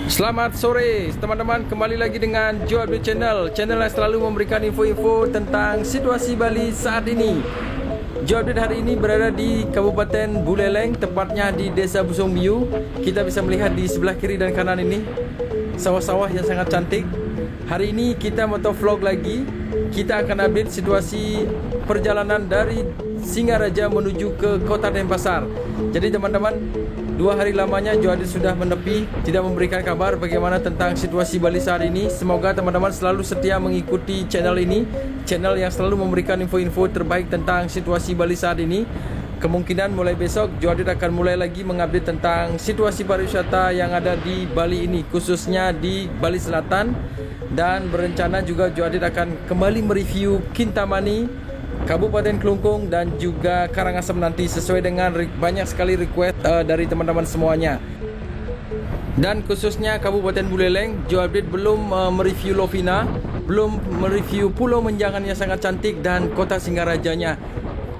Selamat sore teman-teman, kembali lagi dengan Joe Update Channel yang selalu memberikan info-info tentang situasi Bali saat ini. Joe Update hari ini berada di Kabupaten Buleleng, tepatnya di Desa Busung Biu. Kita bisa melihat di sebelah kiri dan kanan ini sawah-sawah yang sangat cantik. Hari ini kita motovlog lagi. Kita akan update situasi perjalanan dari Singaraja menuju ke Kota Denpasar. Jadi teman-teman, 2 hari lamanya Joe Update sudah menepi, tidak memberikan kabar bagaimana tentang situasi Bali saat ini. Semoga teman-teman selalu setia mengikuti channel ini, channel yang selalu memberikan info-info terbaik tentang situasi Bali saat ini. Kemungkinan mulai besok Joe Update akan mulai lagi mengupdate tentang situasi pariwisata yang ada di Bali ini, khususnya di Bali Selatan. Dan berencana juga Joe Update akan kembali mereview Kintamani, Kabupaten Kelungkung dan juga Karangasem nanti, sesuai dengan banyak sekali request dari teman-teman semuanya. Dan khususnya Kabupaten Buleleng, Joe Update belum mereview Lovina, belum mereview Pulau Menjangan yang sangat cantik dan Kota Singarajanya.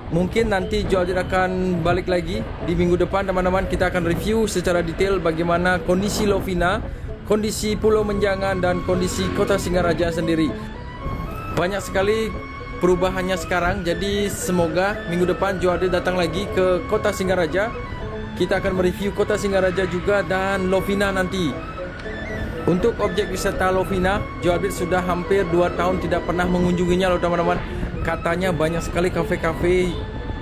Mungkin nanti Joe Update akan balik lagi di minggu depan teman-teman. Kita akan review secara detail bagaimana kondisi Lovina, kondisi Pulau Menjangan dan kondisi Kota Singaraja sendiri. Banyak sekali perubahannya sekarang, jadi semoga minggu depan Joe Update datang lagi ke Kota Singaraja. Kita akan mereview Kota Singaraja juga dan Lovina nanti. Untuk objek wisata Lovina, Joe Update sudah hampir 2 tahun tidak pernah mengunjunginya loh teman-teman. Katanya banyak sekali kafe-kafe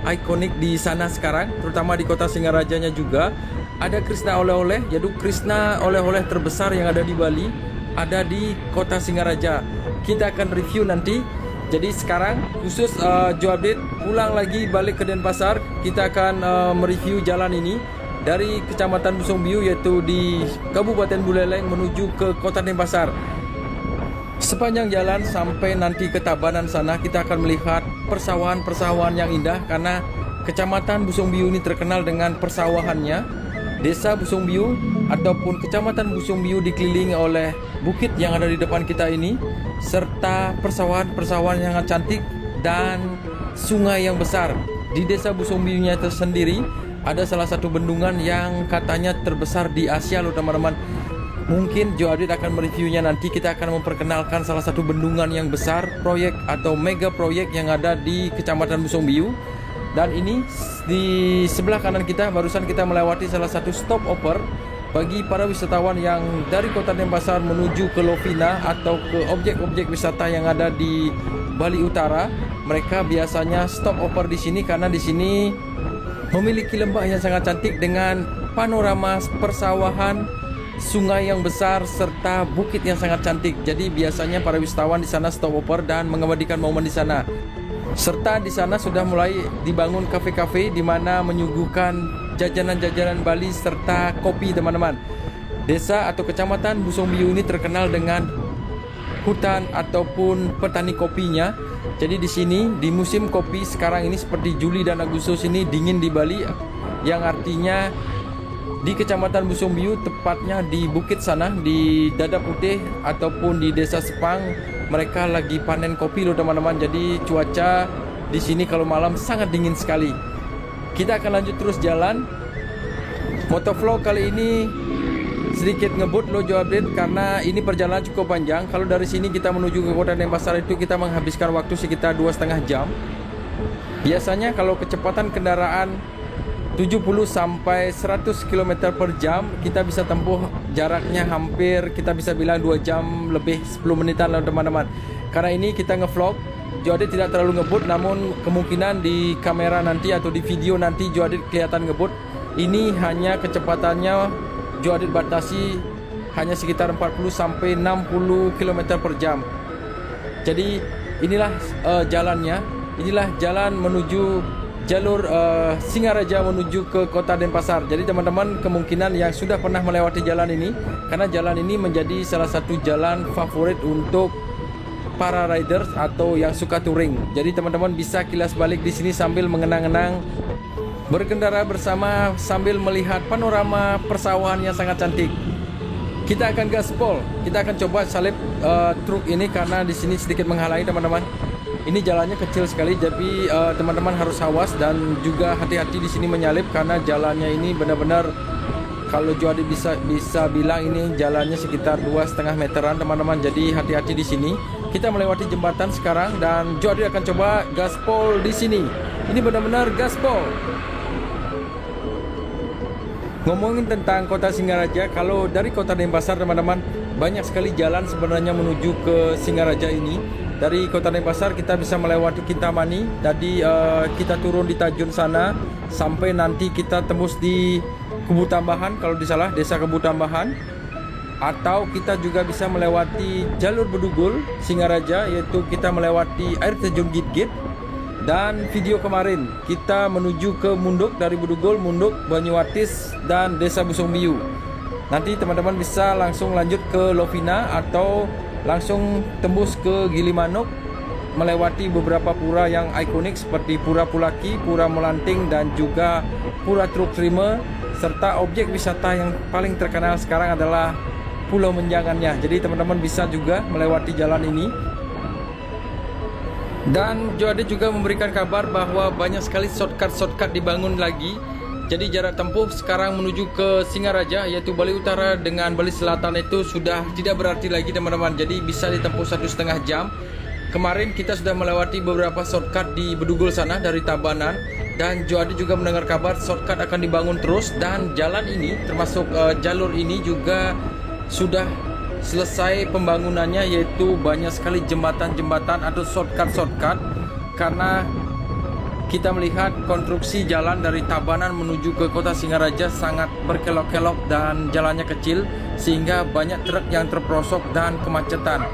ikonik di sana sekarang, terutama di Kota Singarajanya juga. Ada Krishna oleh-oleh, yaitu Krishna oleh-oleh terbesar yang ada di Bali, ada di Kota Singaraja. Kita akan review nanti. Jadi sekarang khusus Joe Update pulang lagi balik ke Denpasar. Kita akan mereview jalan ini dari Kecamatan Busung Biu, yaitu di Kabupaten Buleleng menuju ke Kota Denpasar. Sepanjang jalan sampai nanti ke Tabanan sana, kita akan melihat persawahan-persawahan yang indah, karena Kecamatan Busung Biu ini terkenal dengan persawahannya. Desa Busung Biu ataupun Kecamatan Busung Biu dikelilingi oleh bukit yang ada di depan kita ini, serta persawahan-persawahan yang sangat cantik dan sungai yang besar. Di Desa Busung Biu-nya tersendiri ada salah satu bendungan yang katanya terbesar di Asia loh teman-teman. Mungkin Joe Update akan mereviewnya nanti. Kita akan memperkenalkan salah satu bendungan yang besar, proyek atau mega proyek yang ada di Kecamatan Busung Biu. Dan ini di sebelah kanan kita, barusan kita melewati salah satu stopover bagi para wisatawan yang dari Kota Denpasar menuju ke Lovina atau ke objek-objek wisata yang ada di Bali Utara. Mereka biasanya stopover di sini karena di sini memiliki lembah yang sangat cantik dengan panorama persawahan, sungai yang besar serta bukit yang sangat cantik. Jadi biasanya para wisatawan di sana stopover dan mengabadikan momen di sana. Serta di sana sudah mulai dibangun kafe-kafe di mana menyuguhkan jajanan-jajanan Bali serta kopi teman-teman. Desa atau Kecamatan Busung Biu ini terkenal dengan hutan ataupun petani kopinya. Jadi di sini di musim kopi sekarang ini seperti Juli dan Agustus ini dingin di Bali, yang artinya di Kecamatan Busung Biu, tepatnya di bukit sana, di Dada Putih ataupun di Desa Sepang, mereka lagi panen kopi loh teman-teman. Jadi cuaca di sini kalau malam sangat dingin sekali. Kita akan lanjut terus jalan. Motovlog kali ini sedikit ngebut loh Joe Update, karena ini perjalanan cukup panjang. Kalau dari sini kita menuju ke Kota Denpasar itu kita menghabiskan waktu sekitar 2,5 jam. Biasanya kalau kecepatan kendaraan 70 sampai 100 km per jam, kita bisa tempuh jaraknya hampir, kita bisa bilang 2 jam lebih 10 menitan lah teman-teman. Karena ini kita ngevlog, Joe Update tidak terlalu ngebut, namun kemungkinan di kamera nanti atau di video nanti Joe Update kelihatan ngebut. Ini hanya kecepatannya Joe Update batasi hanya sekitar 40 sampai 60 km per jam. Jadi inilah jalannya, inilah jalan menuju jalur Singaraja menuju ke Kota Denpasar. Jadi teman-teman kemungkinan yang sudah pernah melewati jalan ini, karena jalan ini menjadi salah satu jalan favorit untuk para riders atau yang suka touring. Jadi teman-teman bisa kilas balik di sini sambil mengenang-enang, berkendara bersama sambil melihat panorama persawahan yang sangat cantik. Kita akan gaspol, kita akan coba salip truk ini karena di sini sedikit menghalangi teman-teman. Ini jalannya kecil sekali, jadi teman-teman harus awas dan juga hati-hati di sini menyalip, karena jalannya ini benar-benar Kalau Joadi bisa bilang ini jalannya sekitar 2,5 meteran teman-teman. Jadi hati-hati di sini. Kita melewati jembatan sekarang dan Joadi akan coba gaspol di sini. Ini benar-benar gaspol. Ngomongin tentang kota Singaraja, kalau dari kota Denpasar teman-teman, banyak sekali jalan sebenarnya menuju ke Singaraja ini. Dari kota Denpasar kita bisa melewati Kintamani. Tadi kita turun di Tajun sana sampai nanti kita tembus di Kubu Tambahan, kalau di salah desa Kubu Tambahan. Atau kita juga bisa melewati jalur Bedugul Singaraja, yaitu kita melewati air terjun Git-Git. Dan video kemarin kita menuju ke Munduk, dari Bedugul, Munduk, Banyuwatis dan desa Busungbiu. Nanti teman-teman bisa langsung lanjut ke Lovina atau langsung tembus ke Gilimanuk, melewati beberapa pura yang ikonik seperti Pura Pulaki, Pura Melanting dan juga Pura Truk Trime, serta objek wisata yang paling terkenal sekarang adalah Pulau Menjangannya. Jadi teman-teman bisa juga melewati jalan ini. Dan Joadi juga memberikan kabar bahwa banyak sekali shortcut dibangun lagi. Jadi jarak tempuh sekarang menuju ke Singaraja, yaitu Bali Utara dengan Bali Selatan itu sudah tidak berarti lagi teman-teman. Jadi bisa ditempuh 1,5 jam. Kemarin kita sudah melewati beberapa shortcut di Bedugul sana dari Tabanan. Dan Joadi juga mendengar kabar shortcut akan dibangun terus. Dan jalan ini termasuk jalur ini juga sudah selesai pembangunannya, yaitu banyak sekali jembatan-jembatan atau shortcut karena kita melihat konstruksi jalan dari Tabanan menuju ke kota Singaraja sangat berkelok-kelok dan jalannya kecil sehingga banyak truk yang terperosok dan kemacetan.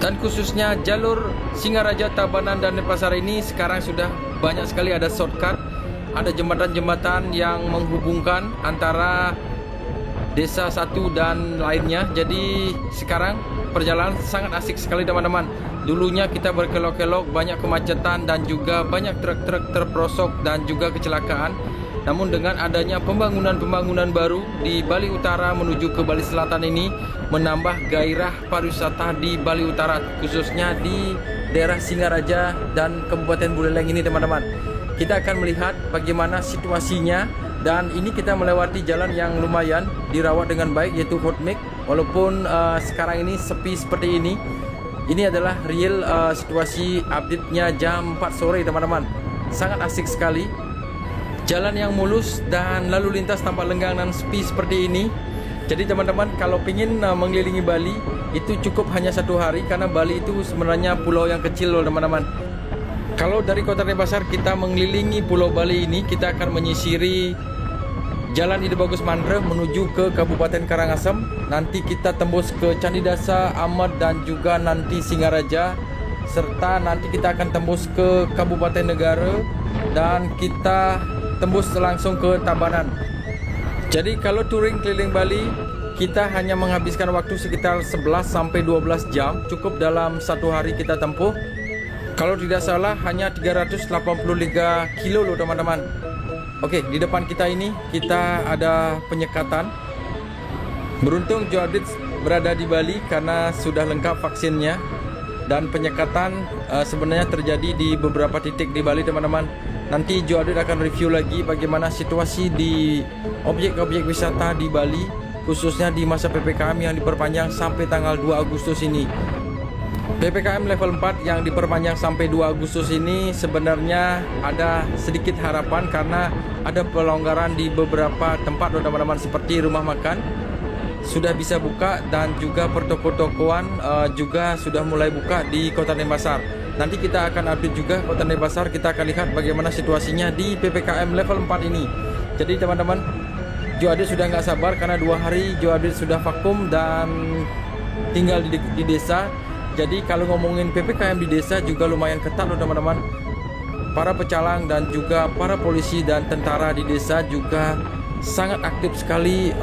Dan khususnya jalur Singaraja, Tabanan dan Denpasar ini sekarang sudah banyak sekali ada shortcut, ada jembatan-jembatan yang menghubungkan antara desa satu dan lainnya. Jadi sekarang perjalanan sangat asik sekali teman-teman. Dulunya kita berkelok-kelok, banyak kemacetan dan juga banyak truk-truk terperosok dan juga kecelakaan. Namun dengan adanya pembangunan baru di Bali Utara menuju ke Bali Selatan ini menambah gairah pariwisata di Bali Utara, khususnya di daerah Singaraja dan Kabupaten Buleleng ini teman-teman. Kita akan melihat bagaimana situasinya. Dan ini kita melewati jalan yang lumayan dirawat dengan baik, yaitu Hotmik. Walaupun sekarang ini sepi seperti ini. Ini adalah real situasi update-nya jam 4 sore teman-teman. Sangat asik sekali. Jalan yang mulus dan lalu lintas tanpa lenggang dan sepi seperti ini. Jadi teman-teman kalau ingin mengelilingi Bali itu cukup hanya 1 hari, karena Bali itu sebenarnya pulau yang kecil loh teman-teman. Kalau dari kota Denpasar kita mengelilingi Pulau Bali ini, kita akan menyisiri Jalan Ide Bagus Mandre menuju ke Kabupaten Karangasem. Nanti kita tembus ke Candi Dasa, Amat dan juga nanti Singaraja. Serta nanti kita akan tembus ke Kabupaten Negara dan kita tembus langsung ke Tabanan. Jadi kalau touring keliling Bali, kita hanya menghabiskan waktu sekitar 11-12 jam, cukup dalam 1 hari kita tempuh. Kalau tidak salah hanya 383 kilo loh teman-teman. Oke, di depan kita ini kita ada penyekatan. Beruntung Joadit berada di Bali karena sudah lengkap vaksinnya. Dan penyekatan sebenarnya terjadi di beberapa titik di Bali teman-teman. Nanti Joadit akan review lagi bagaimana situasi di objek-objek wisata di Bali, khususnya di masa PPKM yang diperpanjang sampai tanggal 2 Agustus ini. PPKM level 4 yang diperpanjang sampai 2 Agustus ini sebenarnya ada sedikit harapan karena ada pelonggaran di beberapa tempat teman-teman, seperti rumah makan sudah bisa buka dan juga pertoko-tokoan juga sudah mulai buka di Kota Denpasar. Nanti kita akan update juga Kota Denpasar, kita akan lihat bagaimana situasinya di PPKM level 4 ini. Jadi teman-teman, Joadit sudah nggak sabar karena 2 hari Joadit sudah vakum dan tinggal di desa. Jadi kalau ngomongin PPKM di desa juga lumayan ketat loh teman-teman. Para pecalang dan juga para polisi dan tentara di desa juga sangat aktif sekali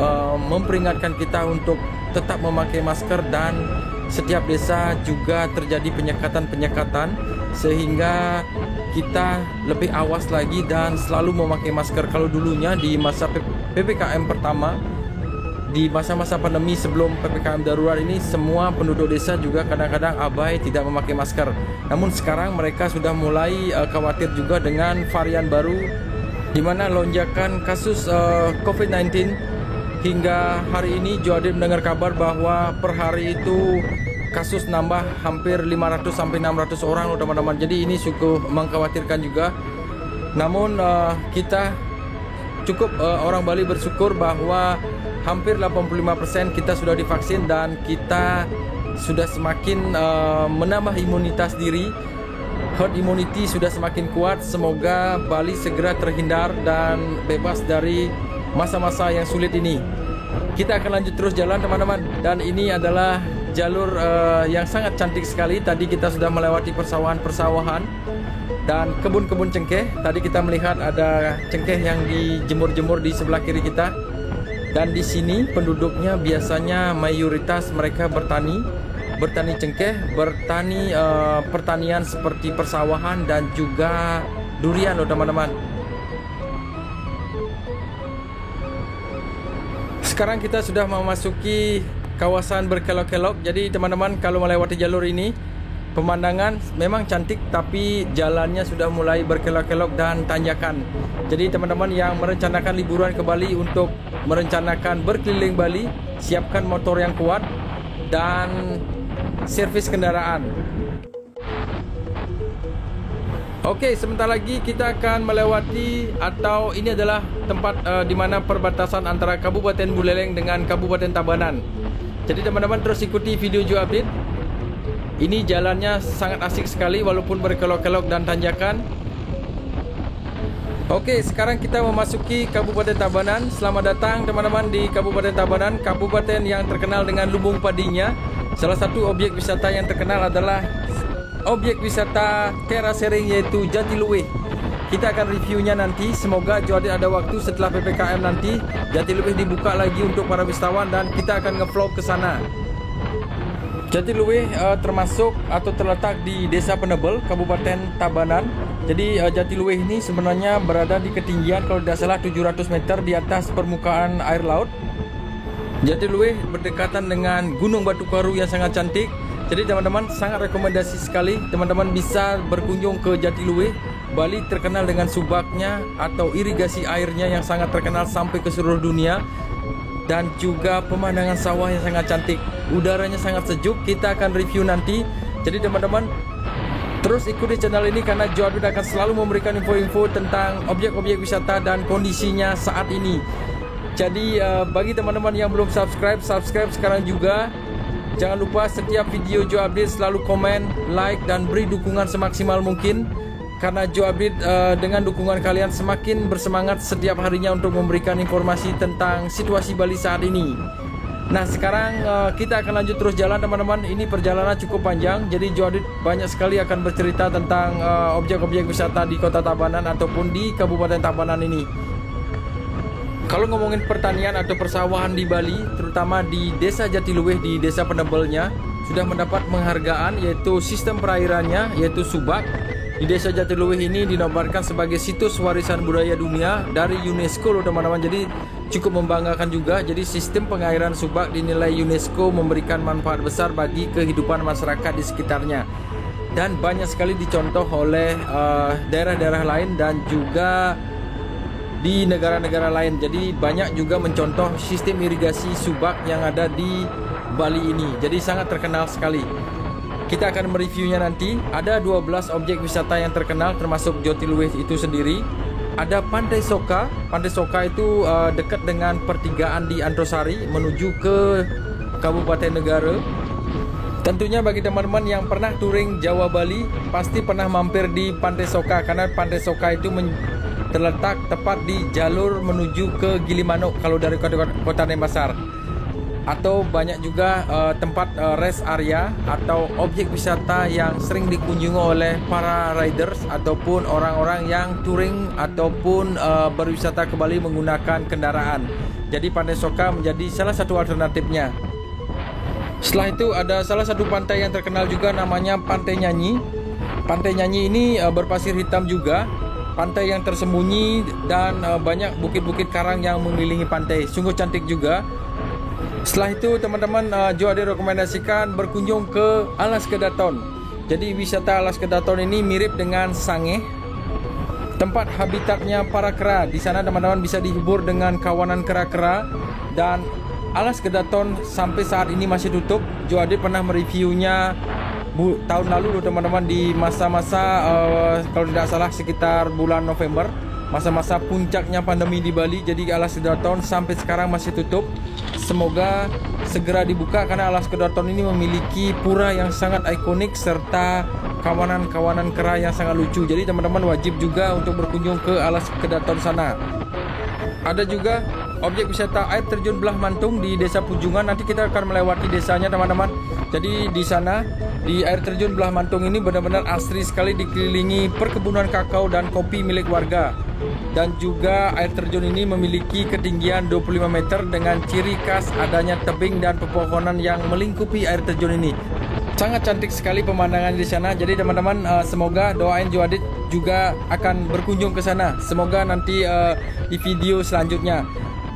memperingatkan kita untuk tetap memakai masker, dan setiap desa juga terjadi penyekatan sehingga kita lebih awas lagi dan selalu memakai masker. Kalau dulunya di masa PPKM pertama, di masa-masa pandemi sebelum PPKM darurat ini, semua penduduk desa juga kadang-kadang abai tidak memakai masker. Namun sekarang mereka sudah mulai khawatir juga dengan varian baru, di mana lonjakan kasus COVID-19 hingga hari ini Joe Adit mendengar kabar bahwa per hari itu kasus nambah hampir 500 sampai 600 orang loh teman-teman. Jadi ini cukup mengkhawatirkan juga. Namun kita cukup orang Bali bersyukur bahwa hampir 85% kita sudah divaksin dan kita sudah semakin menambah imunitas diri. Herd immunity sudah semakin kuat. Semoga Bali segera terhindar dan bebas dari masa-masa yang sulit ini. Kita akan lanjut terus jalan teman-teman. Dan ini adalah jalur yang sangat cantik sekali. Tadi kita sudah melewati persawahan-persawahan dan kebun-kebun cengkeh. Tadi kita melihat ada cengkeh yang dijemur-jemur di sebelah kiri kita. Dan di sini penduduknya biasanya mayoritas mereka bertani cengkeh, bertani pertanian seperti persawahan dan juga durian loh teman-teman. Sekarang kita sudah memasuki kawasan berkelok-kelok. Jadi teman-teman kalau melewati jalur ini pemandangan memang cantik, tapi jalannya sudah mulai berkelok-kelok dan tanjakan. Jadi teman-teman yang merencanakan liburan ke Bali untuk merencanakan berkeliling Bali, siapkan motor yang kuat dan servis kendaraan. Oke, sebentar lagi kita akan melewati, atau ini adalah tempat di mana perbatasan antara Kabupaten Buleleng dengan Kabupaten Tabanan. Jadi teman-teman terus ikuti video Joe Update. Ini jalannya sangat asik sekali walaupun berkelok-kelok dan tanjakan. Oke, sekarang kita memasuki Kabupaten Tabanan. Selamat datang teman-teman di Kabupaten Tabanan, kabupaten yang terkenal dengan lumbung padinya. Salah satu objek wisata yang terkenal adalah objek wisata terasering, yaitu Jatiluwih. Kita akan reviewnya nanti. Semoga Joe Adit ada waktu setelah PPKM nanti Jatiluwih dibuka lagi untuk para wisatawan dan kita akan nge-vlog ke sana. Jatiluwih termasuk atau terletak di Desa Penebel, Kabupaten Tabanan. Jadi Jatiluwih ini sebenarnya berada di ketinggian kalau tidak salah 700 meter di atas permukaan air laut. Jatiluwih berdekatan dengan Gunung Batu Karu yang sangat cantik. Jadi teman-teman sangat rekomendasi sekali teman-teman bisa berkunjung ke Jatiluwih. Bali terkenal dengan subaknya atau irigasi airnya yang sangat terkenal sampai ke seluruh dunia. Dan juga pemandangan sawah yang sangat cantik. Udaranya sangat sejuk. Kita akan review nanti. Jadi teman-teman terus ikuti channel ini karena Joe Adit akan selalu memberikan info-info tentang objek-objek wisata dan kondisinya saat ini. Jadi bagi teman-teman yang belum subscribe sekarang juga. Jangan lupa setiap video Joe Update selalu komen, like, dan beri dukungan semaksimal mungkin. Karena Joe Update dengan dukungan kalian semakin bersemangat setiap harinya untuk memberikan informasi tentang situasi Bali saat ini. Nah sekarang kita akan lanjut terus jalan teman-teman. Ini perjalanan cukup panjang. Jadi Joe Update banyak sekali akan bercerita tentang objek-objek wisata di Kota Tabanan ataupun di Kabupaten Tabanan ini. Kalau ngomongin pertanian atau persawahan di Bali, terutama di Desa Jatiluwih, di Desa Penebelnya, sudah mendapat penghargaan yaitu sistem perairannya, yaitu subak. Di Desa Jatiluwih ini dinobatkan sebagai situs warisan budaya dunia dari UNESCO loh teman-teman. Jadi cukup membanggakan juga. Jadi sistem pengairan subak dinilai UNESCO memberikan manfaat besar bagi kehidupan masyarakat di sekitarnya. Dan banyak sekali dicontoh oleh daerah-daerah lain dan juga di negara-negara lain. Jadi banyak juga mencontoh sistem irigasi subak yang ada di Bali ini. Jadi sangat terkenal sekali. Kita akan mereviewnya nanti. Ada 12 objek wisata yang terkenal termasuk Jatiluwih itu sendiri. Ada Pantai Soka. Pantai Soka itu dekat dengan pertigaan di Antasari menuju ke Kabupaten Negara. Tentunya bagi teman-teman yang pernah touring Jawa Bali pasti pernah mampir di Pantai Soka, karena Pantai Soka itu terletak tepat di jalur menuju ke Gilimanuk kalau dari kota Denpasar. Atau banyak juga tempat rest area atau objek wisata yang sering dikunjungi oleh para riders ataupun orang-orang yang touring ataupun berwisata ke Bali menggunakan kendaraan. Jadi Pantai Soka menjadi salah satu alternatifnya. Setelah itu ada salah satu pantai yang terkenal juga namanya Pantai Nyanyi. Pantai Nyanyi ini berpasir hitam juga. Pantai yang tersembunyi dan banyak bukit-bukit karang yang mengelilingi pantai. Sungguh cantik juga. Setelah itu teman-teman Joe Adit rekomendasikan berkunjung ke Alas Kedaton. Jadi wisata Alas Kedaton ini mirip dengan Sangeh. tempat habitatnya para kera. Di sana teman-teman bisa dihibur dengan kawanan kera-kera, dan alas kedaton sampai saat ini masih tutup. Jo Adit pernah mereviewnya tahun lalu teman-teman, di masa-masa kalau tidak salah sekitar bulan November, masa-masa puncaknya pandemi di Bali. Jadi alas kedaton sampai sekarang masih tutup. Semoga segera dibuka karena alas kedaton ini memiliki pura yang sangat ikonik serta kawanan-kawanan kera yang sangat lucu. Jadi teman-teman wajib juga untuk berkunjung ke alas kedaton sana. Ada juga objek wisata air terjun Belah Mantung di Desa Pujungan. Nanti kita akan melewati desanya teman-teman. Jadi di sana, di air terjun Belah Mantung ini benar-benar asri sekali, dikelilingi perkebunan kakao dan kopi milik warga. Dan juga air terjun ini memiliki ketinggian 25 meter dengan ciri khas adanya tebing dan pepohonan yang melingkupi air terjun ini. Sangat cantik sekali pemandangan di sana. Jadi teman-teman, semoga doain Jo Adit juga akan berkunjung ke sana. Semoga nanti di video selanjutnya.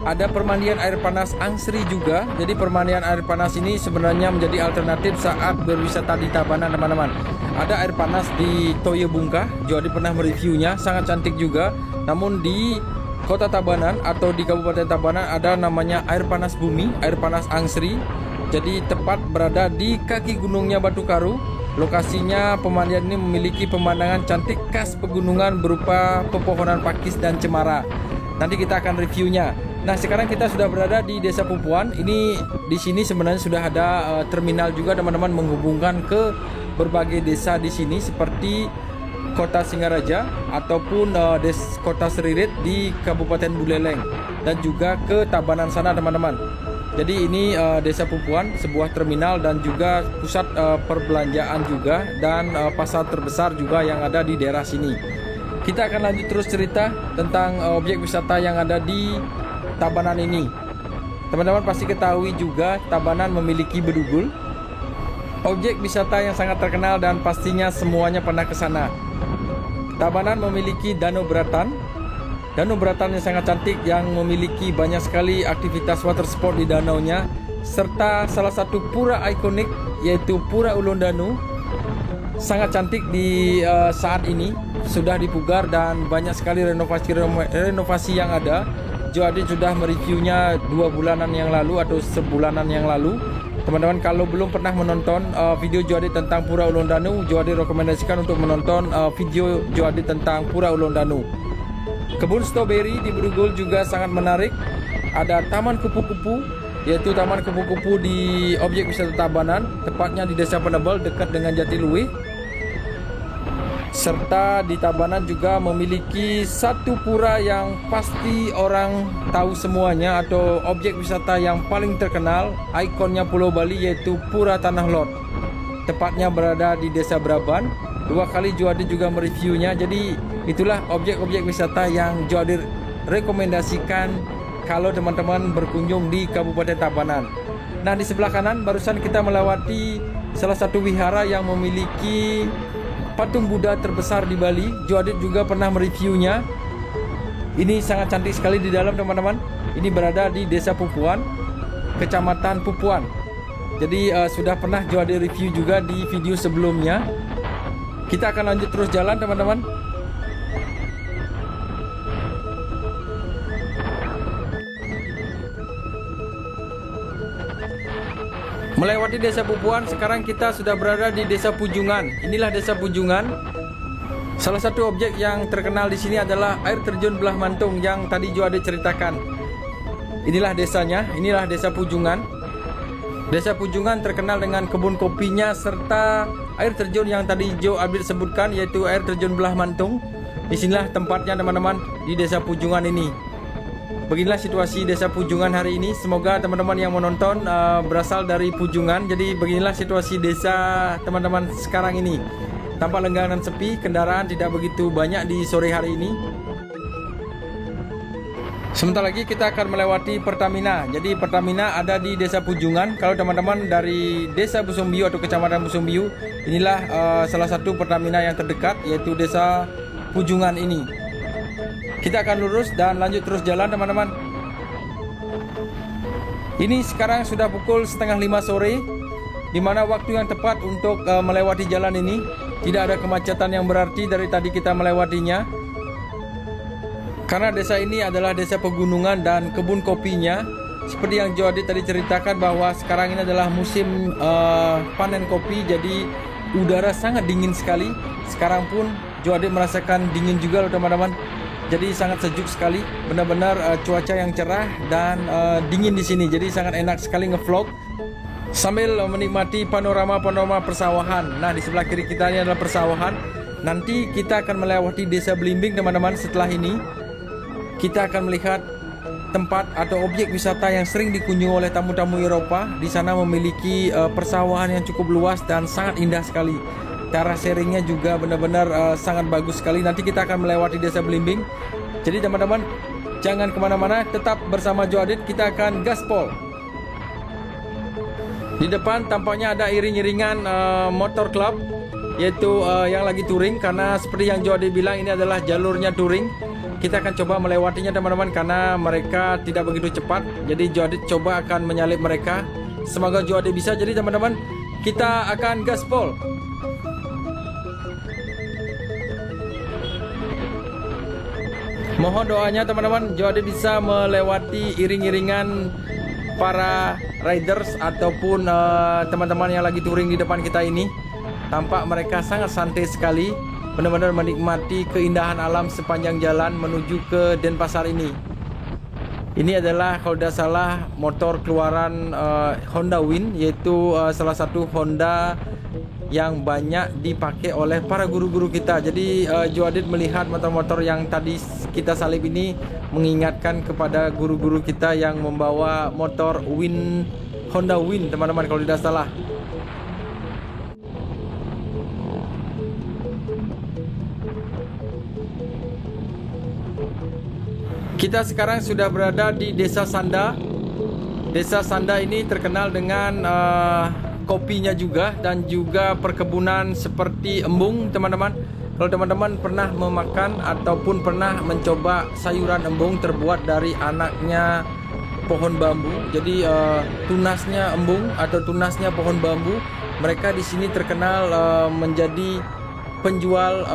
Ada permandian air panas Angsri juga. Jadi permandian air panas ini sebenarnya menjadi alternatif saat berwisata di Tabanan teman-teman. Ada air panas di Toyo Bungkah, Jo Adit pernah mereviewnya, sangat cantik juga. Namun di Kota Tabanan atau di Kabupaten Tabanan ada namanya air panas bumi, air panas Angsri. Jadi tepat berada di kaki gunungnya Batu Karu. Lokasinya pemandian ini memiliki pemandangan cantik khas pegunungan berupa pepohonan pakis dan cemara. Nanti kita akan reviewnya. Nah, sekarang kita sudah berada di Desa Pupuan. Ini di sini sebenarnya sudah ada terminal juga teman-teman, menghubungkan ke berbagai desa di sini seperti Kota Singaraja ataupun Kota Seririt di Kabupaten Buleleng, dan juga ke Tabanan sana teman-teman. Jadi ini Desa Pupuan, sebuah terminal dan juga pusat perbelanjaan juga, dan pasar terbesar juga yang ada di daerah sini. Kita akan lanjut terus cerita tentang objek wisata yang ada di Tabanan ini. Teman-teman pasti ketahui juga Tabanan memiliki Bedugul, objek wisata yang sangat terkenal dan pastinya semuanya pernah ke sana. Tabanan memiliki Danau Beratan. Danau Beratan yang sangat cantik yang memiliki banyak sekali aktivitas water sport di danaunya, serta salah satu pura ikonik yaitu Pura Ulun Danu. Sangat cantik di saat ini, sudah dipugar dan banyak sekali renovasi yang ada. Jo Adit sudah mereviewnya 2 bulanan yang lalu atau sebulanan yang lalu. Teman-teman kalau belum pernah menonton video Jo Adit tentang Pura Ulun Danu, Jo Adit rekomendasikan untuk menonton video Jo Adit tentang Pura Ulun Danu. Kebun stroberi di Bedugul juga sangat menarik. Ada Taman Kupu-Kupu, yaitu Taman Kupu-Kupu di objek wisata Tabanan, tepatnya di Desa Penebel dekat dengan Jatiluwih. Serta di Tabanan juga memiliki satu pura yang pasti orang tahu semuanya, atau objek wisata yang paling terkenal, ikonnya Pulau Bali, yaitu Pura Tanah Lot. Tepatnya berada di Desa Braban. 2 kali Jo Adit juga mereviewnya. Jadi itulah objek-objek wisata yang Jo Adit rekomendasikan kalau teman-teman berkunjung di Kabupaten Tabanan. Nah, di sebelah kanan barusan kita melewati salah satu wihara yang memiliki patung Buddha terbesar di Bali. Jo Adit juga pernah mereviewnya. Ini sangat cantik sekali di dalam teman-teman. Ini berada di Desa Pupuan, Kecamatan Pupuan. Jadi sudah pernah Jo Adit review juga di video sebelumnya. Kita akan lanjut terus jalan teman-teman. Melewati Desa Pupuan, sekarang kita sudah berada di Desa Pujungan. Inilah Desa Pujungan. Salah satu objek yang terkenal di sini adalah air terjun Belah Mantung yang tadi Jo Adit ceritakan. Inilah desanya, inilah Desa Pujungan. Desa Pujungan terkenal dengan kebun kopinya serta air terjun yang tadi Jo Adit sebutkan, yaitu air terjun Belah Mantung. Disinilah tempatnya teman-teman, di Desa Pujungan ini. Beginilah situasi Desa Pujungan hari ini. Semoga teman-teman yang menonton berasal dari Pujungan. Jadi beginilah situasi desa teman-teman sekarang ini. Tampak lenggang dan sepi, kendaraan tidak begitu banyak di sore hari ini. Sebentar lagi kita akan melewati Pertamina. Jadi Pertamina ada di Desa Pujungan. Kalau teman-teman dari Desa Busumbiu atau Kecamatan Busumbiu, inilah salah satu Pertamina yang terdekat, yaitu Desa Pujungan ini. Kita akan lurus dan lanjut terus jalan teman-teman. Ini sekarang sudah pukul 4:30 sore, di mana waktu yang tepat untuk melewati jalan ini. Tidak ada kemacetan yang berarti dari tadi kita melewatinya. Karena desa ini adalah desa pegunungan dan kebun kopinya. Seperti yang Joadi tadi ceritakan bahwa sekarang ini adalah musim panen kopi, jadi udara sangat dingin sekali. Sekarang pun Joadi merasakan dingin juga loh teman-teman. Jadi sangat sejuk sekali, benar-benar cuaca yang cerah dan dingin di sini. Jadi sangat enak sekali ngevlog sambil menikmati panorama persawahan. Nah, di sebelah kiri kita ini adalah persawahan. Nanti kita akan melewati desa Belimbing teman-teman. Setelah ini kita akan melihat tempat atau objek wisata yang sering dikunjungi oleh tamu-tamu Eropa. Di sana memiliki persawahan yang cukup luas dan sangat indah sekali. Cara sharingnya juga benar-benar sangat bagus sekali. Nanti kita akan melewati desa Belimbing. Jadi teman-teman, jangan kemana-mana, tetap bersama Joadit. Kita akan gaspol. Di depan tampaknya ada iring-iringan motor club, yaitu yang lagi touring. Karena seperti yang Joadit bilang, ini adalah jalurnya touring. Kita akan coba melewatinya teman-teman, karena mereka tidak begitu cepat. Jadi Joadit coba akan menyalip mereka. Semoga Joadit bisa. Jadi teman-teman, kita akan gaspol. Mohon doanya teman-teman, Joadit bisa melewati iring-iringan para riders ataupun teman-teman yang lagi touring di depan kita ini. Tampak mereka sangat santai sekali, benar-benar menikmati keindahan alam sepanjang jalan menuju ke Denpasar ini. Ini adalah kalau tidak salah motor keluaran Honda Win, yaitu salah satu Honda yang banyak dipakai oleh para guru-guru kita. Jadi Joadit melihat motor-motor yang tadi kita salib ini mengingatkan kepada guru-guru kita yang membawa motor Win, Honda Win teman-teman kalau tidak salah. Kita sekarang sudah berada di Desa Sanda. Desa Sanda ini terkenal dengan kopinya juga dan juga perkebunan seperti embung teman-teman. Kalau teman-teman pernah memakan ataupun pernah mencoba sayuran embung terbuat dari anaknya pohon bambu. Jadi tunasnya embung atau tunasnya pohon bambu. Mereka di sini terkenal menjadi penjual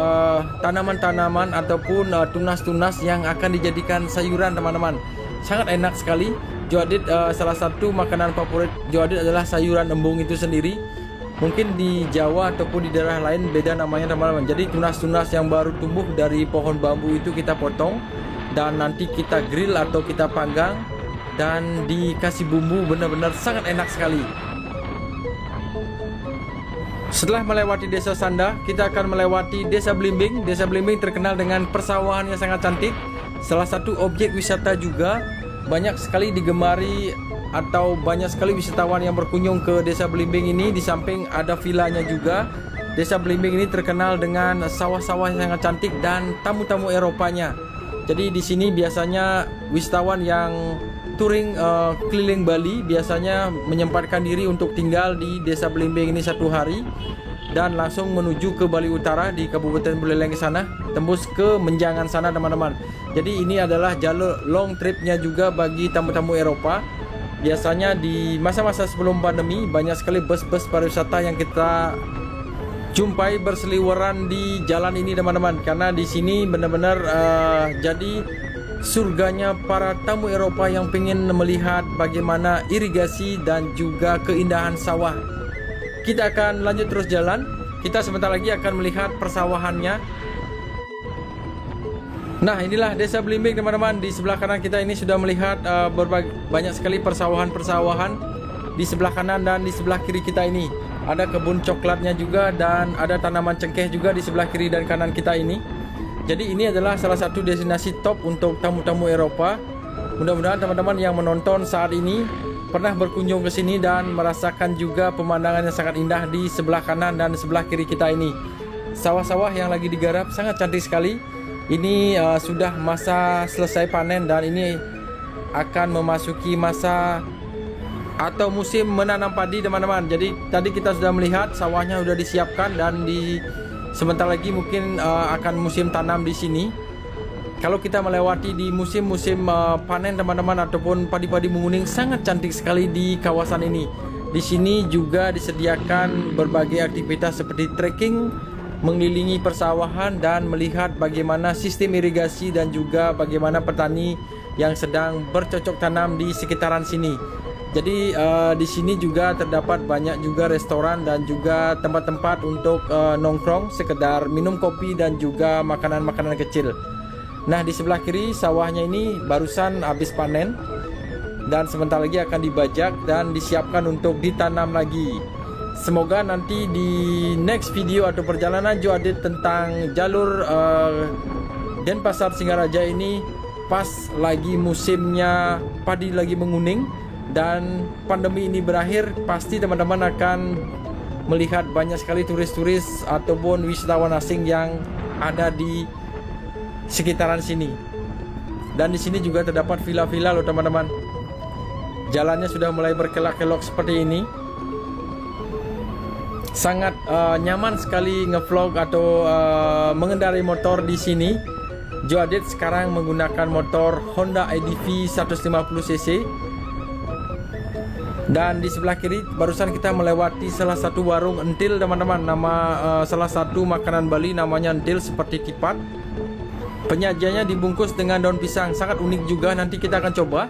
tanaman-tanaman ataupun tunas-tunas yang akan dijadikan sayuran teman-teman. Sangat enak sekali. Joadit salah satu makanan favorit Joadit adalah sayuran embung itu sendiri. Mungkin di Jawa ataupun di daerah lain beda namanya teman-teman. Jadi tunas-tunas yang baru tumbuh dari pohon bambu itu kita potong dan nanti kita grill atau kita panggang dan dikasih bumbu, benar-benar sangat enak sekali. Setelah melewati Desa Sanda, kita akan melewati Desa Belimbing. Desa Belimbing terkenal dengan persawahan yang sangat cantik. Salah satu objek wisata juga, banyak sekali digemari atau banyak sekali wisatawan yang berkunjung ke Desa Belimbing ini. Di samping ada vilanya juga. Desa Belimbing ini terkenal dengan sawah-sawah yang sangat cantik dan tamu-tamu Eropanya. Jadi di sini biasanya wisatawan yang touring keliling Bali biasanya menyempatkan diri untuk tinggal di Desa Belimbing ini 1 hari dan langsung menuju ke Bali Utara di Kabupaten Buleleng sana, tembus ke Menjangan sana teman-teman. Jadi ini adalah jalur long tripnya juga bagi tamu-tamu Eropa. Biasanya di masa-masa sebelum pandemi banyak sekali bus-bus pariwisata yang kita jumpai berseliweran di jalan ini teman-teman, karena di sini benar-benar jadi surganya para tamu Eropa yang ingin melihat bagaimana irigasi dan juga keindahan sawah. Kita akan lanjut terus jalan. Kita sebentar lagi akan melihat persawahannya. Nah, inilah Desa Belimbing teman-teman. Di sebelah kanan kita ini sudah melihat banyak sekali persawahan-persawahan di sebelah kanan dan di sebelah kiri kita ini. Ada kebun coklatnya juga dan ada tanaman cengkeh juga di sebelah kiri dan kanan kita ini. Jadi ini adalah salah satu destinasi top untuk tamu-tamu Eropa. Mudah-mudahan teman-teman yang menonton saat ini pernah berkunjung ke sini dan merasakan juga pemandangan yang sangat indah di sebelah kanan dan sebelah kiri kita ini. Sawah-sawah yang lagi digarap sangat cantik sekali. Ini sudah masa selesai panen dan ini akan memasuki masa atau musim menanam padi teman-teman. Jadi tadi kita sudah melihat sawahnya sudah disiapkan dan sebentar lagi mungkin akan musim tanam di sini. Kalau kita melewati di musim-musim panen teman-teman ataupun padi-padi menguning, sangat cantik sekali di kawasan ini. Di sini juga disediakan berbagai aktivitas seperti trekking mengelilingi persawahan dan melihat bagaimana sistem irigasi dan juga bagaimana petani yang sedang bercocok tanam di sekitaran sini. Jadi di sini juga terdapat banyak juga restoran dan juga tempat-tempat untuk nongkrong, sekedar minum kopi dan juga makanan-makanan kecil. Nah, di sebelah kiri sawahnya ini barusan habis panen dan sebentar lagi akan dibajak dan disiapkan untuk ditanam lagi. Semoga nanti di next video atau perjalanan Joe update tentang jalur Denpasar Singaraja ini pas lagi musimnya padi lagi menguning dan pandemi ini berakhir. Pasti teman-teman akan melihat banyak sekali turis-turis ataupun wisatawan asing yang ada di sekitaran sini. Dan di sini juga terdapat villa-villa loh teman-teman. Jalannya sudah mulai berkelok-kelok seperti ini. Sangat nyaman sekali ngevlog atau mengendarai motor di sini. Joe update sekarang menggunakan motor Honda IDV 150cc. Dan di sebelah kiri barusan kita melewati salah satu warung entil teman-teman. Nama salah satu makanan Bali namanya entil, seperti tipat. Penyajiannya dibungkus dengan daun pisang, sangat unik juga, nanti kita akan coba.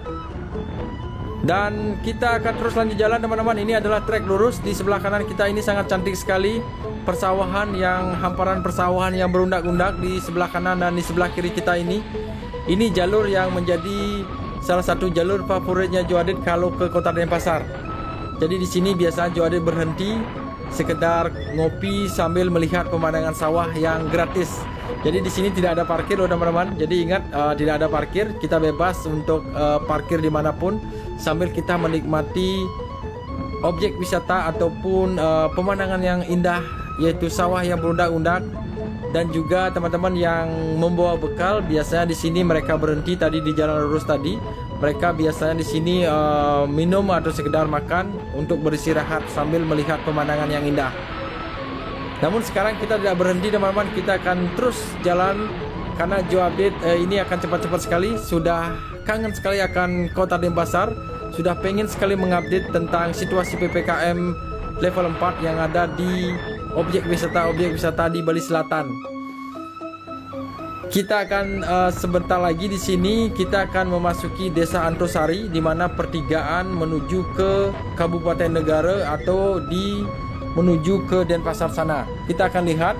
Dan kita akan terus lanjut jalan teman-teman. Ini adalah trek lurus. Di sebelah kanan kita ini sangat cantik sekali. Persawahan yang hamparan persawahan yang berundak-undak di sebelah kanan dan di sebelah kiri kita ini. Ini jalur yang menjadi salah satu jalur favoritnya Joe update kalau ke Kota Denpasar. Jadi di sini biasa Joe update berhenti sekedar ngopi sambil melihat pemandangan sawah yang gratis. Jadi di sini tidak ada parkir loh teman-teman. Jadi ingat, tidak ada parkir. Kita bebas untuk parkir dimanapun sambil kita menikmati objek wisata ataupun pemandangan yang indah, yaitu sawah yang berundak-undak. Dan juga teman-teman yang membawa bekal, biasanya di sini mereka berhenti tadi di jalan lurus tadi. Mereka biasanya di sini minum atau sekedar makan untuk beristirahat sambil melihat pemandangan yang indah. Namun sekarang kita tidak berhenti teman-teman, kita akan terus jalan karena Joe update ini akan cepat-cepat sekali. Sudah kangen sekali akan Kota Denpasar, sudah pengen sekali mengupdate tentang situasi PPKM level 4 yang ada di objek wisata di Bali Selatan. Kita akan sebentar lagi di sini kita akan memasuki Desa Antrosari, di mana pertigaan menuju ke Kabupaten Negara atau menuju ke Denpasar sana. Kita akan lihat.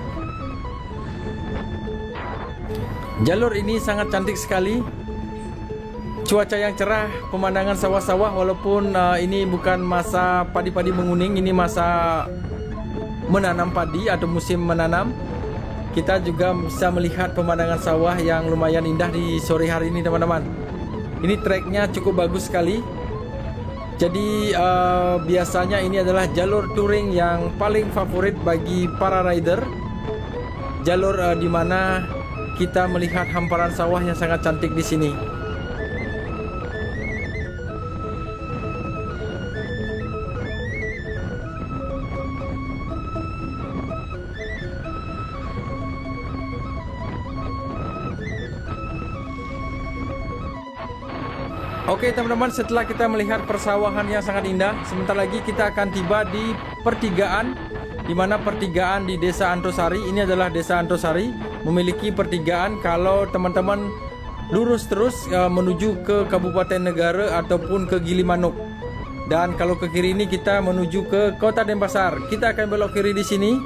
Jalur ini sangat cantik sekali. Cuaca yang cerah, pemandangan sawah-sawah, walaupun ini bukan masa padi-padi menguning, ini masa menanam padi atau musim menanam. Kita juga bisa melihat pemandangan sawah yang lumayan indah di sore hari ini teman-teman. Ini treknya cukup bagus sekali. Jadi biasanya ini adalah jalur touring yang paling favorit bagi para rider. Jalur di mana kita melihat hamparan sawah yang sangat cantik di sini. Oke teman-teman, setelah kita melihat persawahan yang sangat indah, sebentar lagi kita akan tiba di pertigaan, di mana pertigaan di Desa Antrosari. Ini adalah Desa Antrosari, memiliki pertigaan. Kalau teman-teman lurus terus menuju ke Kabupaten Negara ataupun ke Gilimanuk. Dan kalau ke kiri ini kita menuju ke Kota Denpasar. Kita akan belok kiri di sini.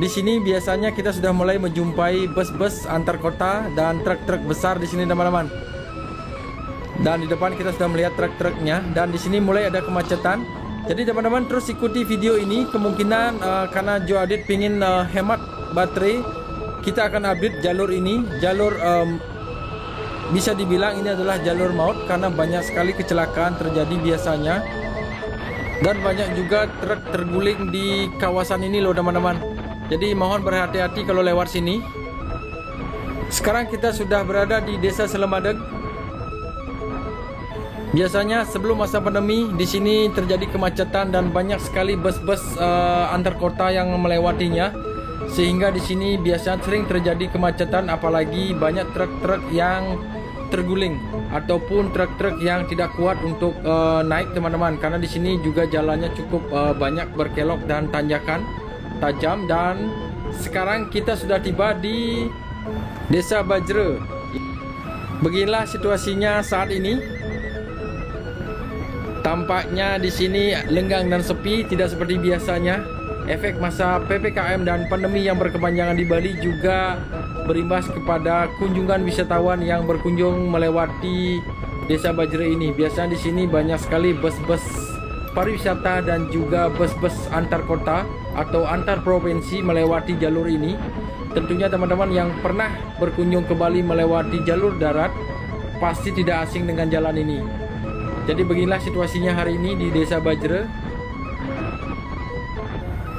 Di sini biasanya kita sudah mulai menjumpai bus-bus antar kota dan truk-truk besar di sini teman-teman. Dan di depan kita sudah melihat truk-truknya, dan di sini mulai ada kemacetan. Jadi teman-teman terus ikuti video ini. Kemungkinan karena Joe update pingin hemat baterai, kita akan update jalur ini. Jalur bisa dibilang ini adalah jalur maut karena banyak sekali kecelakaan terjadi biasanya. Dan banyak juga truk terguling di kawasan ini loh teman-teman. Jadi mohon berhati-hati kalau lewat sini. Sekarang kita sudah berada di Desa Selemadeg. Biasanya sebelum masa pandemi di sini terjadi kemacetan dan banyak sekali bus-bus antar kota yang melewatinya, sehingga di sini biasanya sering terjadi kemacetan, apalagi banyak truk-truk yang terguling ataupun truk-truk yang tidak kuat untuk naik teman-teman, karena di sini juga jalannya cukup banyak berkelok dan tanjakan tajam, dan sekarang kita sudah tiba di Desa Bajra. Beginilah situasinya saat ini. Tampaknya di sini lenggang dan sepi, tidak seperti biasanya. Efek masa PPKM dan pandemi yang berkepanjangan di Bali juga berimbas kepada kunjungan wisatawan yang berkunjung melewati Desa Bajra ini. Biasanya di sini banyak sekali bus-bus pariwisata dan juga bus-bus antar kota atau antar provinsi melewati jalur ini. Tentunya teman-teman yang pernah berkunjung ke Bali melewati jalur darat pasti tidak asing dengan jalan ini. Jadi beginilah situasinya hari ini di Desa Bajra.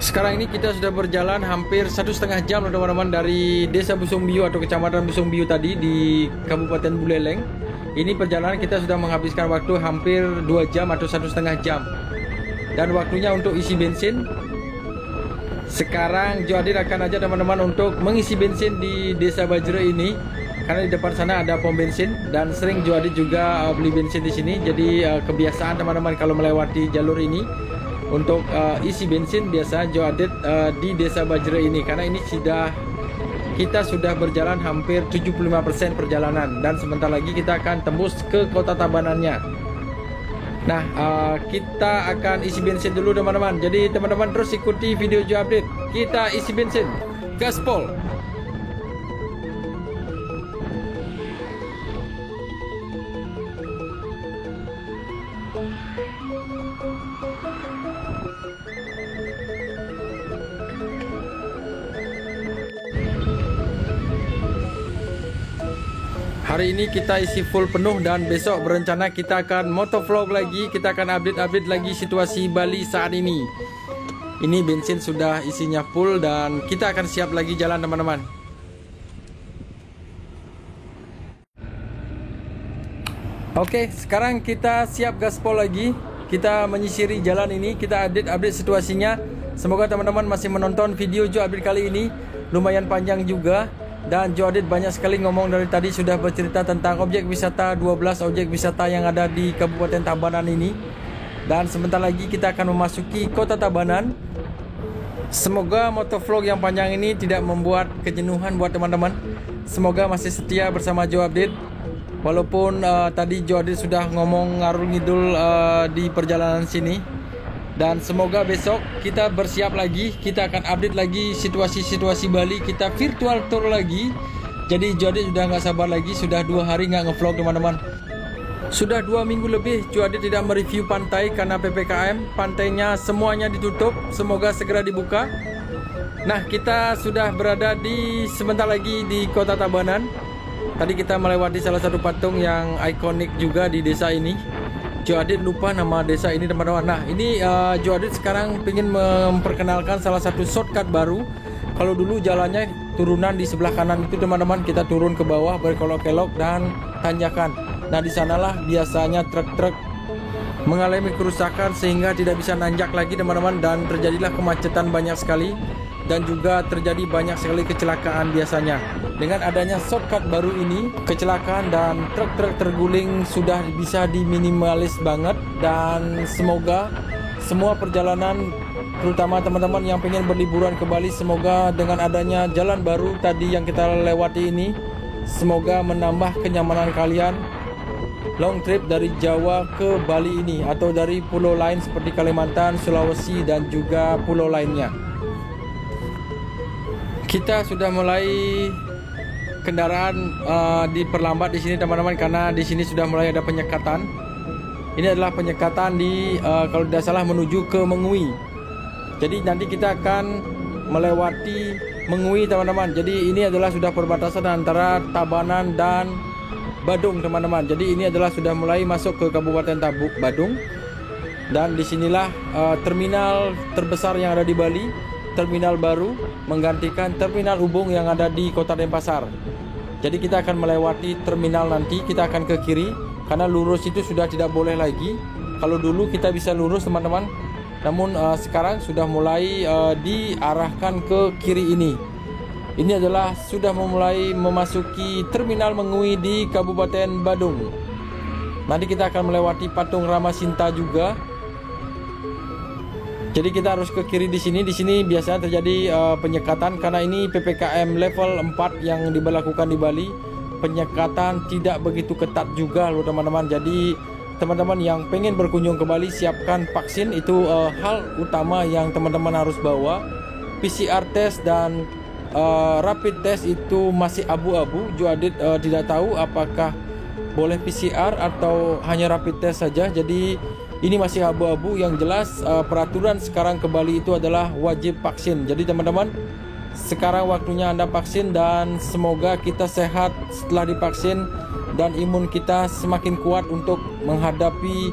Sekarang ini kita sudah berjalan hampir 1,5 jam teman-teman dari Desa Busungbiu atau Kecamatan Busungbiu tadi di Kabupaten Buleleng. Ini perjalanan kita sudah menghabiskan waktu hampir 2 jam atau 1,5 jam. Dan waktunya untuk isi bensin. Sekarang Jo Adit akan ajak teman-teman untuk mengisi bensin di Desa Bajra ini. Karena di depan sana ada pom bensin dan sering Jo Adit juga beli bensin di sini. Jadi kebiasaan teman-teman kalau melewati jalur ini untuk isi bensin biasa Jo Adit di Desa Bajra ini. Karena ini kita sudah berjalan hampir 75% perjalanan dan sebentar lagi kita akan tembus ke kota Tabanannya. Nah, kita akan isi bensin dulu teman-teman. Jadi teman-teman terus ikuti video Jo Update. Kita isi bensin. Gaspol. Hari ini kita isi full penuh dan besok berencana kita akan motovlog lagi. Kita akan update lagi situasi Bali saat ini. Ini bensin sudah isinya full dan kita akan siap lagi jalan teman-teman. Oke, sekarang kita siap gaspol lagi. Kita menyisiri jalan ini, kita update situasinya. Semoga teman-teman masih menonton video Jo Update kali ini. Lumayan panjang juga. Dan Jo Adit banyak sekali ngomong dari tadi, sudah bercerita tentang objek wisata, 12 objek wisata yang ada di Kabupaten Tabanan ini. Dan sebentar lagi kita akan memasuki kota Tabanan. Semoga motovlog yang panjang ini tidak membuat kejenuhan buat teman-teman. Semoga masih setia bersama Jo Update. Walaupun tadi Jo Adit sudah ngomong ngarul ngidul di perjalanan sini. Dan semoga besok kita bersiap lagi. Kita akan update lagi situasi-situasi Bali. Kita virtual tour lagi. Jadi Jo Adit sudah nggak sabar lagi. Sudah 2 hari nggak ngevlog teman-teman. Sudah 2 minggu lebih Jo Adit tidak mereview pantai karena PPKM. Pantainya semuanya ditutup. Semoga segera dibuka. Nah, kita sudah berada sebentar lagi di kota Tabanan. Tadi kita melewati salah satu patung yang ikonik juga di desa ini. Jo Adit lupa nama desa ini teman-teman. Nah, ini Jo Adit sekarang ingin memperkenalkan salah satu shortcut baru. Kalau dulu jalannya turunan di sebelah kanan itu teman-teman, kita turun ke bawah berkelok-kelok dan tanjakan. Nah, di sanalah biasanya truk-truk mengalami kerusakan sehingga tidak bisa nanjak lagi teman-teman, dan terjadilah kemacetan banyak sekali dan juga terjadi banyak sekali kecelakaan biasanya. Dengan adanya shortcut baru ini, kecelakaan dan truk-truk terguling sudah bisa diminimalis banget. Dan semoga semua perjalanan, terutama teman-teman yang pengen berliburan ke Bali, semoga dengan adanya jalan baru tadi yang kita lewati ini, semoga menambah kenyamanan kalian long trip dari Jawa ke Bali ini, atau dari pulau lain seperti Kalimantan, Sulawesi dan juga pulau lainnya. Kita sudah mulai kendaraan diperlambat di sini teman-teman, karena di sini sudah mulai ada penyekatan. Ini adalah penyekatan di kalau tidak salah menuju ke Mengui. Jadi nanti kita akan melewati Mengui teman-teman. Jadi ini adalah sudah perbatasan antara Tabanan dan Badung teman-teman. Jadi ini adalah sudah mulai masuk ke Kabupaten Badung. Dan disinilah terminal terbesar yang ada di Bali. Terminal baru menggantikan terminal Ubung yang ada di Kota Denpasar. Jadi kita akan melewati terminal nanti, kita akan ke kiri karena lurus itu sudah tidak boleh lagi. Kalau dulu kita bisa lurus teman-teman, namun sekarang sudah mulai diarahkan ke kiri ini. Ini adalah sudah memulai memasuki terminal Mengui di Kabupaten Badung. Nanti kita akan melewati patung Rama Sinta juga. Jadi kita harus ke kiri di sini. Di sini biasanya terjadi penyekatan karena ini PPKM level 4 yang diberlakukan di Bali. Penyekatan tidak begitu ketat juga loh teman-teman. Jadi teman-teman yang pengen berkunjung ke Bali, siapkan vaksin. Itu hal utama yang teman-teman harus bawa. PCR test dan rapid test itu masih abu-abu. Jo Adit tidak tahu apakah boleh PCR atau hanya rapid test saja. Jadi ini masih abu-abu. Yang jelas peraturan sekarang ke Bali itu adalah wajib vaksin. Jadi teman-teman, sekarang waktunya Anda vaksin dan semoga kita sehat setelah divaksin dan imun kita semakin kuat untuk menghadapi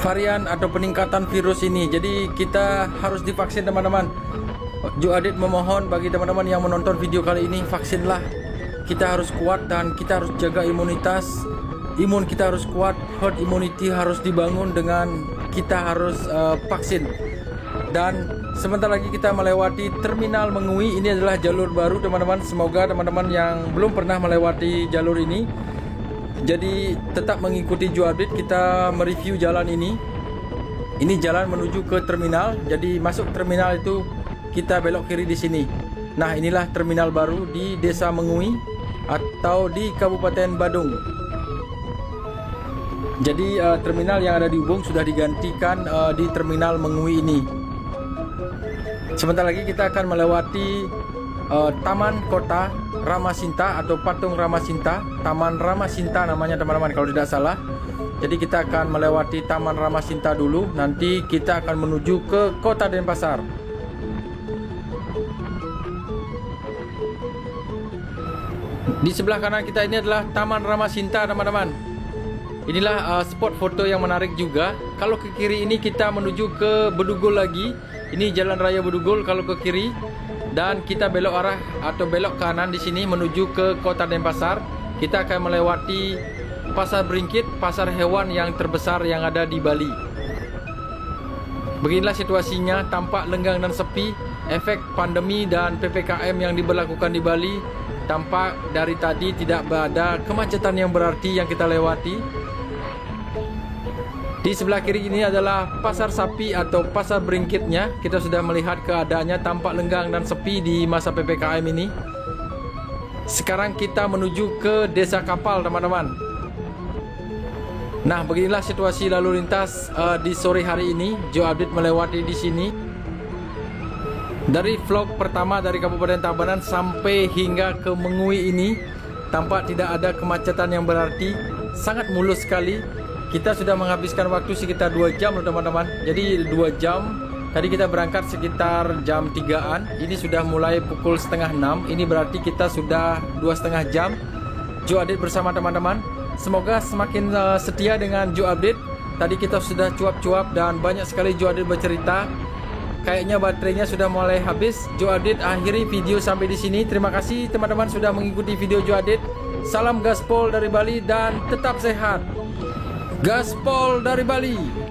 varian atau peningkatan virus ini. Jadi kita harus divaksin teman-teman. Jo Adit memohon bagi teman-teman yang menonton video kali ini, vaksinlah. Kita harus kuat dan kita harus jaga imunitas. Imun kita harus kuat, herd immunity harus dibangun dengan kita harus vaksin. Dan sebentar lagi kita melewati Terminal Mengui. Ini adalah jalur baru teman-teman. Semoga teman-teman yang belum pernah melewati jalur ini, jadi tetap mengikuti Jo Adit. Kita mereview jalan ini. Ini jalan menuju ke terminal. Jadi masuk terminal itu kita belok kiri di sini. Nah, inilah terminal baru di Desa Mengui atau di Kabupaten Badung. Jadi terminal yang ada di Ubung sudah digantikan di Terminal Mengui ini. Sebentar lagi kita akan melewati Taman Kota Ramasinta atau Patung Ramasinta. Taman Ramasinta namanya teman-teman kalau tidak salah. Jadi kita akan melewati Taman Ramasinta dulu. Nanti kita akan menuju ke Kota Denpasar. Di sebelah kanan kita ini adalah Taman Ramasinta teman-teman. Inilah spot foto yang menarik juga. Kalau ke kiri ini kita menuju ke Bedugul lagi. Ini Jalan Raya Bedugul kalau ke kiri. Dan kita belok arah atau belok kanan di sini menuju ke Kota Denpasar. Kita akan melewati Pasar Beringkit, pasar hewan yang terbesar yang ada di Bali. Beginilah situasinya, tampak lenggang dan sepi. Efek pandemi dan PPKM yang diberlakukan di Bali. Tampak dari tadi tidak ada kemacetan yang berarti yang kita lewati. Di sebelah kiri ini adalah pasar sapi atau pasar beringkitnya. Kita sudah melihat keadaannya tampak lenggang dan sepi di masa PPKM ini. Sekarang kita menuju ke Desa Kapal teman-teman. Nah, beginilah situasi lalu lintas di sore hari ini. Jo Adit melewati di sini. Dari vlog pertama dari Kabupaten Tabanan sampai hingga ke Mengui ini, tampak tidak ada kemacetan yang berarti. Sangat mulus sekali. Kita sudah menghabiskan waktu sekitar 2 jam loh teman-teman. Jadi 2 jam. Tadi kita berangkat sekitar jam 3-an. Ini sudah mulai pukul setengah 6. Ini berarti kita sudah 2,5 jam Jo Adit bersama teman-teman. Semoga semakin setia dengan Jo Adit. Tadi kita sudah cuap-cuap dan banyak sekali Jo Adit bercerita. Kayaknya baterainya sudah mulai habis. Jo Adit akhiri video sampai di sini. Terima kasih teman-teman sudah mengikuti video Jo Adit. Salam gaspol dari Bali dan tetap sehat. Gaspol dari Bali.